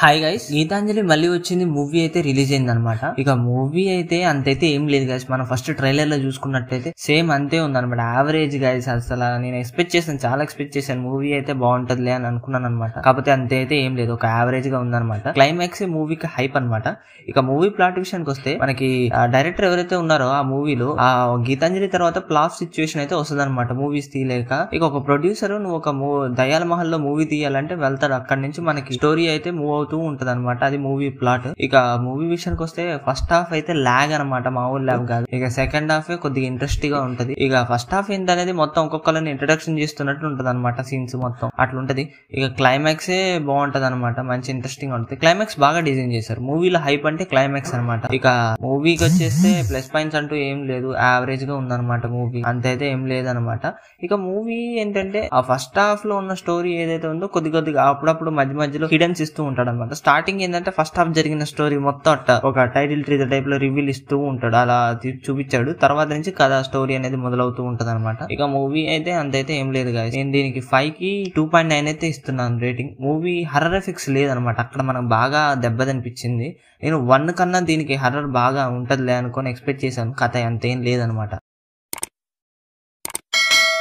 Hi guys, Gitanjali మళ్ళీ వచ్చింది. Movie అయితే రిలీజ్ అయింది అనమాట. ఇక మూవీ అయితే అంతైతే ఏం లేదు గైస్. మనం ఫస్ట్ ట్రైలర్ లో చూసుకున్నట్టయితే సేమ్ అంతే ఉందన్నమాట. Average guys. అసలు నేను చాలా ఎక్స్పెక్ట్ చేశాను మూవీ అయితే బాగుంటదిలే అని అనుకున్నాను అనమాట. కాకపోతే అంతే అయితే ఏం లేదు, ఒక యావరేజ్ గా ఉందన్నమాట. క్లైమాక్స్ మూవీకి హైప్ అనమాట. ఇక మూవీ ప్లాట్ విషయానికి వస్తే మనకి డైరెక్టర్ ఎవరైతే ఉన్నారో ఆ మూవీలో ఆ గీతాంజలి తర్వాత ఫ్లాప్ సిచ్యువేషన్ అయితే వస్తుంది అనమాట. మూవీస్ తీయలేక ఇక ఒక ప్రొడ్యూసర్ నువ్వు ఒక దయాల మహల్లో మూవీ తీయాలంటే వెళ్తాడు. అక్కడి నుంచి మనకి స్టోరీ అయితే మూవ్ అవుతూ ఉంటది అనమాట. అది మూవీ ప్లాట్. ఇక మూవీ విషయానికి వస్తే ఫస్ట్ హాఫ్ అయితే లాగ్ అనమాట, మామూలు లాగ్ కాదు. ఇక సెకండ్ హాఫ్ కొద్దిగా ఇంట్రెస్ట్ గా ఉంటది. ఇక ఫస్ట్ హాఫ్ ఏంటనేది మొత్తం ఒక్కొక్కరిని ఇంట్రడక్షన్ చేస్తున్నట్టు ఉంటది అనమాట. సీన్స్ మొత్తం అట్లుంటది. ఇక క్లైమాక్సే బాగుంటది అనమాట. మంచి ఇంట్రెస్టింగ్ ఉంటుంది. క్లైమాక్స్ బాగా డిజైన్ చేశారు. మూవీలో హైప్ అంటే క్లైమాక్స్ అనమాట. ఇక మూవీకి వచ్చేస్తే ప్లస్ పాయింట్స్ అంటూ ఏం లేదు, యావరేజ్ గా ఉందన్నమాట మూవీ. అంతైతే ఏం లేదనమాట. ఇక మూవీ ఏంటంటే ఆ ఫస్ట్ హాఫ్ లో ఉన్న స్టోరీ ఏదైతే ఉందో కొద్దిగా అప్పుడప్పుడు మధ్య మధ్యలో హిడెన్స్ ఇస్తూ ఉంటాడు అనమాట. స్టార్టింగ్ ఏంటంటే ఫస్ట్ హాఫ్ జరిగిన స్టోరీ మొత్తం అట్ట ఒక టైటిల్ ట్రీ టైప్ లో రివీల్ ఇస్తూ ఉంటాడు. అలా చూపించాడు. తర్వాత నుంచి కథ స్టోరీ అనేది మొదలవుతూ ఉంటది అనమాట. ఇక మూవీ అయితే అంతైతే ఏం లేదు గాయస్. నేను దీనికి 5 కి 2.9 అయితే ఇస్తున్నాను రేటింగ్. మూవీ హర్రర్ ఎఫెక్ట్స్ లేదనమాట. అక్కడ మనకు బాగా దెబ్బతనిపించింది. నేను 1 కన్నా దీనికి హర్రర్ బాగా ఉంటదిలే అనుకొని ఎక్స్పెక్ట్ చేశాను. కథ అంతేం లేదనమాట.